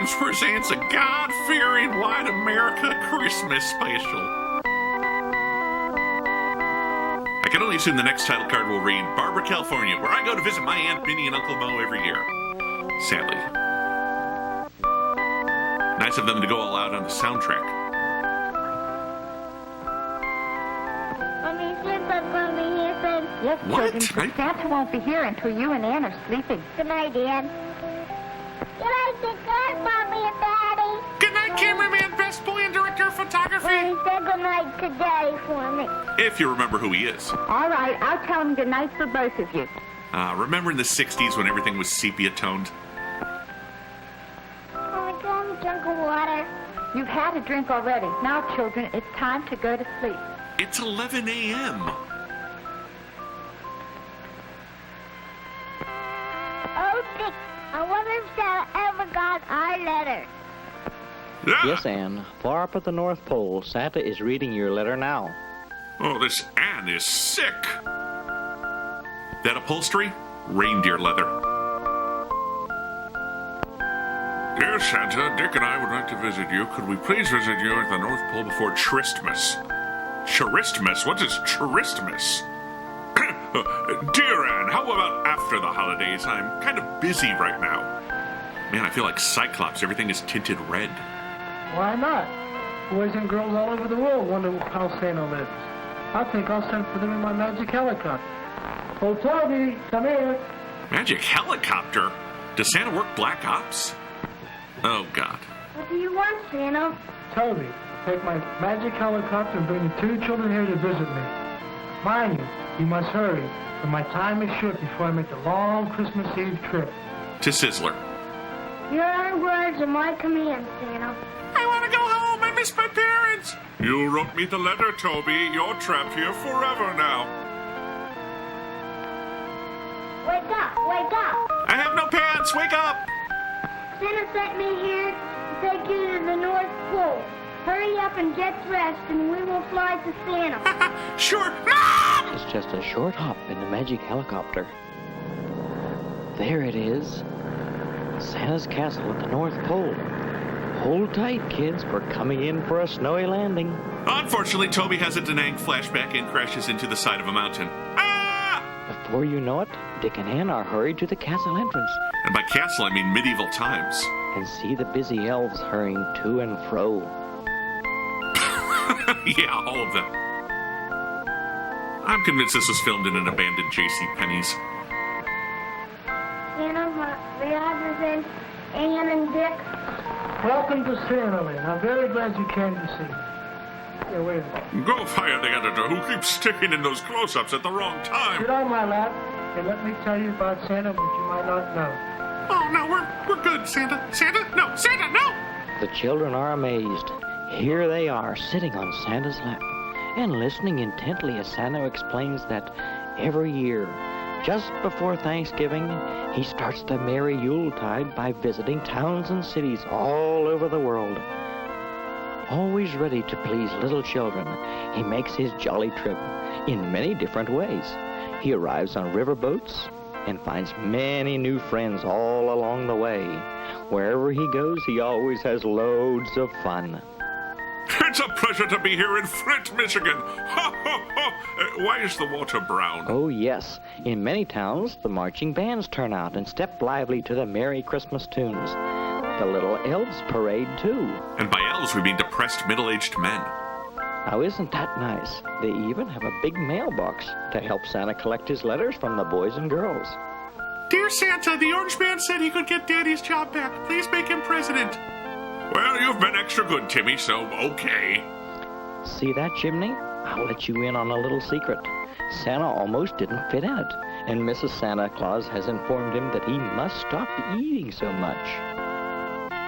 Geek-Riffs presents a God-fearing White America Christmas special. I can only assume the next title card will read Barbara, California, where I go to visit my Aunt Minnie and Uncle Mo every year. Sadly. Nice of them to go all out on the soundtrack. Yes, What? children, but Santa won't be here until you and Ann are sleeping. Good night, Dad. Good night, good Mommy and Daddy. Good night, cameraman, best boy, and director of photography. Well, he said good night to Daddy for me. If you remember who he is. All right, I'll tell him good night for both of you. Remember in the 60s when everything was sepia-toned? Oh, do you want a drink of water? You've had a drink already. Now, children, it's time to go to sleep. It's 11 a.m. Oh, Dick, I wonder if Santa ever got our letter. Yeah. Yes, Anne. Far up at the North Pole, Santa is reading your letter now. Oh, this Anne is sick. That upholstery? Reindeer leather. Dear Santa, Dick and I would like to visit you. Could we please visit you at the North Pole before Tristmas? Charistmas? What is Charistmas? Dear Anne, how about after the holidays? I'm kind of busy right now. Man, I feel like Cyclops. Everything is tinted red. Why not? Boys and girls all over the world wonder how Santa lives. I think I'll send for them in my magic helicopter. Oh, Toby, come here. Magic helicopter? Does Santa work Black Ops? Oh, God. What do you want, Santa? Toby, take my magic helicopter and bring the two children here to visit me. Mind you must hurry, for my time is short before I make the long Christmas Eve trip. To Sizzler. Your words are my command, Santa. I want to go home. I miss my parents. You wrote me the letter, Toby. You're trapped here forever now. Wake up, wake up. I have no pants. Wake up. Santa sent me here to take you to the North Pole. Hurry up and get dressed, and we will fly to Santa. Sure. Mom! It's just a short hop in the magic helicopter. There it is. Santa's castle at the North Pole. Hold tight, kids. We're coming in for a snowy landing. Unfortunately, Toby has a Danang flashback and crashes into the side of a mountain. Ah! Before you know it, Dick and Ann are hurried to the castle entrance And by castle, I mean medieval times. and see the busy elves hurrying to and fro. Yeah, all of them. I'm convinced this was filmed in an abandoned J.C. Penney's. Santa, the others and Ann and Dick. Welcome to Santaland. I'm very glad you came to see me. Here, wait a minute. Go fire the editor who keeps sticking in those close-ups at the wrong time. Sit on my lap and let me tell you about Santa what you might not know. Oh, no, we're good, Santa. Santa? No, Santa, no! The children are amazed. Here they are, sitting on Santa's lap and listening intently as Santa explains that every year, just before Thanksgiving, he starts the merry Yuletide by visiting towns and cities all over the world. Always ready to please little children, he makes his jolly trip in many different ways. He arrives on riverboats and finds many new friends all along the way. Wherever he goes, he always has loads of fun. It's a pleasure to be here in Flint, Michigan. Ha, ha, ha. Why is the water brown? Oh, yes. In many towns, the marching bands turn out and step lively to the Merry Christmas tunes. The little elves parade, too. And by elves, we mean depressed middle-aged men. Now, isn't that nice? They even have a big mailbox to help Santa collect his letters from the boys and girls. Dear Santa, the orange man said he could get Daddy's job back. Please make him president. Well, you've been extra good, Timmy, so okay. See that chimney? I'll let you in on a little secret. Santa almost didn't fit in it, and Mrs. Santa Claus has informed him that he must stop eating so much.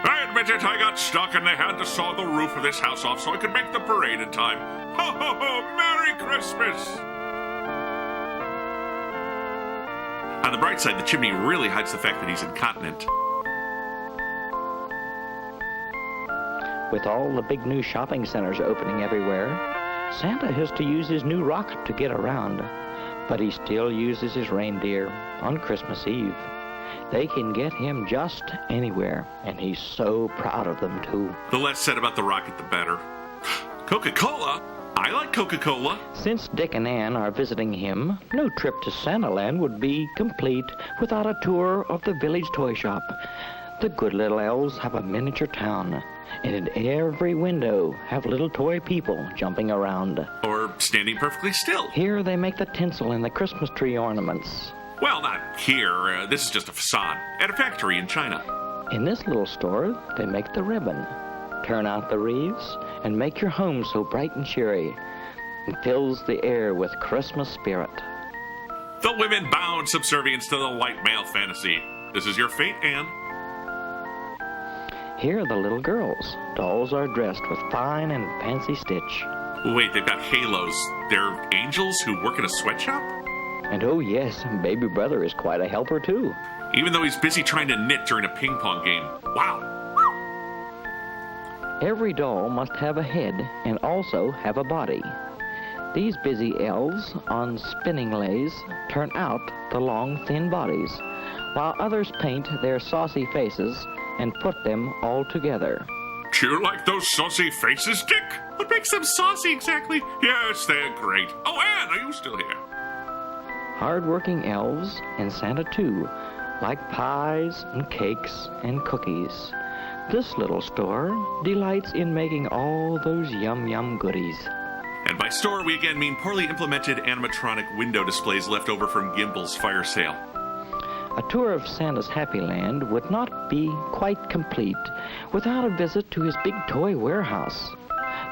I admit it, I got stuck and they had to saw the roof of this house off so I could make the parade in time. Ho, ho, ho, Merry Christmas! On the bright side, the chimney really hides the fact that he's incontinent. With all the big new shopping centers opening everywhere, Santa has to use his new rocket to get around, but he still uses his reindeer on Christmas Eve. They can get him just anywhere, and he's so proud of them, too. The less said about the rocket, the better. Coca-Cola? I like Coca-Cola. Since Dick and Ann are visiting him, no trip to Santaland would be complete without a tour of the village toy shop. The good little elves have a miniature town, and in every window have little toy people jumping around. Or standing perfectly still. Here they make the tinsel and the Christmas tree ornaments. Well, not here. This is just a facade at a factory in China. In this little store, they make the ribbon, turn out the wreaths, and make your home so bright and cheery. It fills the air with Christmas spirit. The women bow in subservience to the white male fantasy. This is your fate, Anne. Here are the little girls. Dolls are dressed with fine and fancy stitch. Wait, they've got halos. They're angels who work in a sweatshop? And oh yes, baby brother is quite a helper too. Even though he's busy trying to knit during a ping pong game. Wow. Every doll must have a head and also have a body. These busy elves on spinning lays turn out the long, thin bodies, while others paint their saucy faces and put them all together. Do you like those saucy faces, Dick? What makes them saucy exactly? Yes, they're great. Oh, Anne, are you still here? Hard-working elves, and Santa too, like pies and cakes and cookies. This little store delights in making all those yum-yum goodies. And by store, we again mean poorly implemented animatronic window displays left over from Gimbel's fire sale. A tour of Santa's Happy Land would not be quite complete without a visit to his big toy warehouse,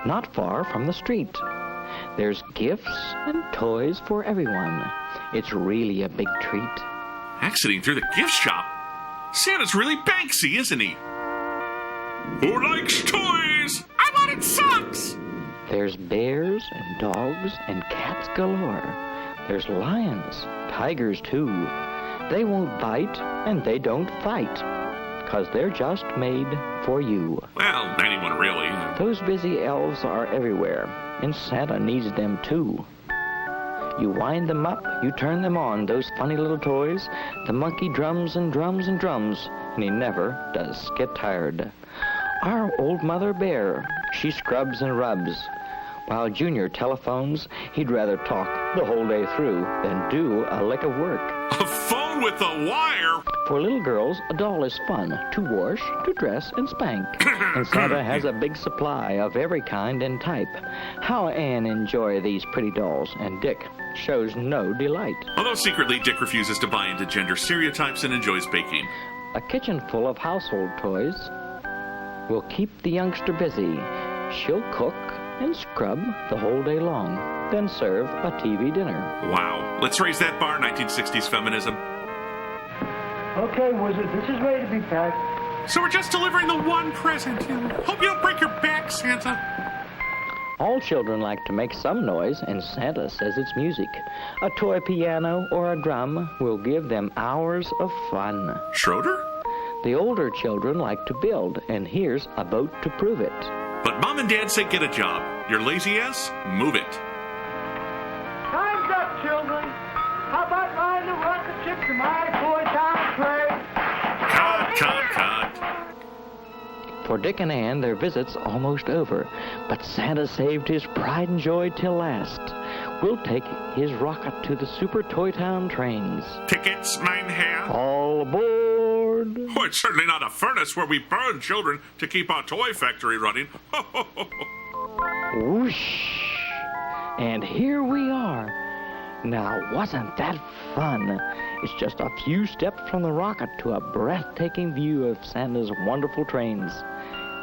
not far from the street. There's gifts and toys for everyone. It's really a big treat. Exiting through the gift shop? Santa's really Banksy, isn't he? Who likes toys? I wanted socks! There's bears and dogs and cats galore. There's lions, tigers too. They won't bite and they don't fight, 'cause they're just made for you. Well, anyone really. Those busy elves are everywhere, and Santa needs them too. You wind them up, you turn them on, those funny little toys. The monkey drums and drums and drums, and he never does get tired. Our old Mother Bear, she scrubs and rubs. While Junior telephones, he'd rather talk the whole day through than do a lick of work. A phone with a wire? For little girls, a doll is fun to wash, to dress, and spank. And Santa has a big supply of every kind and type. How Anne enjoy these pretty dolls, and Dick shows no delight. Although secretly, Dick refuses to buy into gender stereotypes and enjoys baking. A kitchen full of household toys will keep the youngster busy. She'll cook and scrub the whole day long, then serve a TV dinner. Wow. Let's raise that bar, 1960s feminism. Okay, Wizard, this is ready to be packed. So we're just delivering the one present. Hope you don't break your back, Santa. All children like to make some noise, and Santa says it's music. A toy piano or a drum will give them hours of fun. Schroeder? The older children like to build, and here's a boat to prove it. But Mom and Dad say get a job. Your lazy ass, move it. Time's up, children. How about riding the rocket ship to my toy town play? Cut. For Dick and Ann, their visit's almost over, but Santa saved his pride and joy till last. We'll take his rocket to the Super Toy Town trains. Tickets, mein Herr? All aboard! Oh, it's certainly not a furnace where we burn children to keep our toy factory running. Whoosh! And here we are. Now, wasn't that fun? It's just a few steps from the rocket to a breathtaking view of Santa's wonderful trains.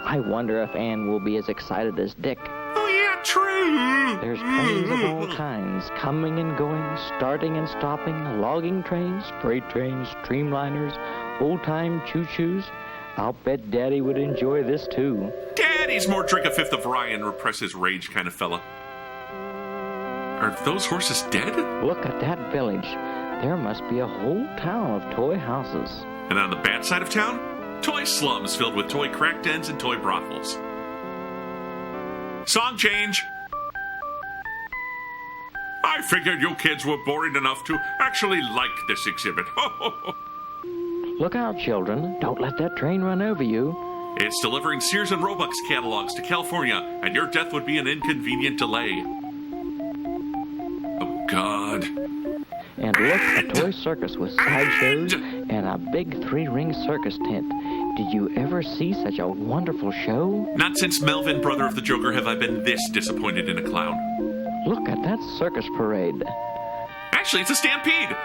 I wonder if Ann will be as excited as Dick. Oh, yeah, true. There's trains of all kinds, coming and going, starting and stopping, logging trains, freight trains, streamliners, old-time choo-choos. I'll bet Daddy would enjoy this, too. Daddy's more drink a fifth of rye and repress his rage kind of fella. Are those horses dead? Look at that village. There must be a whole town of toy houses. And on the bad side of town, toy slums filled with toy crack dens and toy brothels. Song change. I figured you kids were boring enough to actually like this exhibit. Look out, children. Don't let that train run over you. It's delivering Sears and Roebuck's catalogs to California, and your death would be an inconvenient delay. Oh, God. And look, a toy circus with sideshows and a big 3-ring circus tent. Did you ever see such a wonderful show? Not since Melvin, brother of the Joker, have I been this disappointed in a clown. Look at that circus parade. Actually, it's a stampede.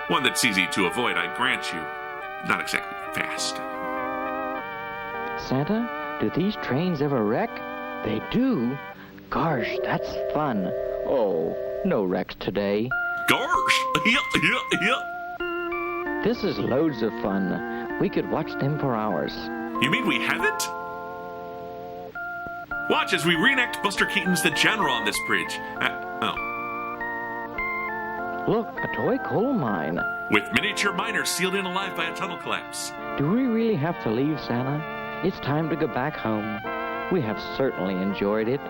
One that's easy to avoid, I grant you. Not exactly fast. Santa, do these trains ever wreck? They do? Gosh, that's fun. Oh, no wrecks today. Gosh! This is loads of fun. We could watch them for hours. You mean we haven't? Watch as we reenact Buster Keaton's The General on this bridge. Look, a toy coal mine. With miniature miners sealed in alive by a tunnel collapse. Do we really have to leave, Santa? It's time to go back home. We have certainly enjoyed it,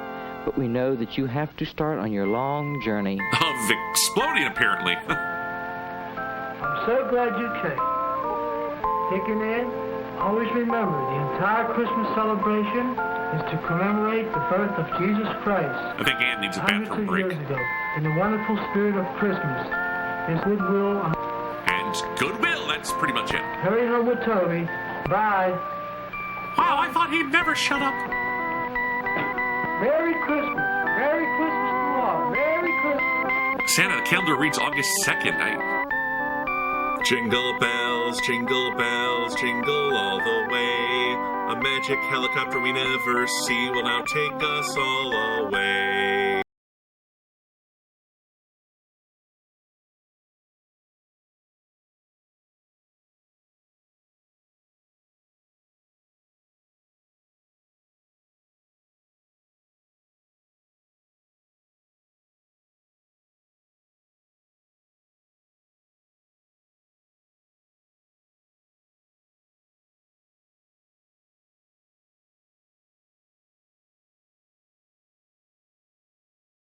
but we know that you have to start on your long journey. Of exploding, apparently. I'm so glad you came. Taking in, always remember the entire Christmas celebration is to commemorate the birth of Jesus Christ. I think Ann needs a Hundreds bathroom of break. years ago, in the wonderful spirit of Christmas, His goodwill. And goodwill, that's pretty much it. Hurry home with Toby. Bye. Wow, I thought he'd never shut up. Merry Christmas. Merry Christmas to all. Merry Christmas. Santa, the calendar reads August 2nd. Jingle bells, jingle all the way. A magic helicopter we never see will now take us all away.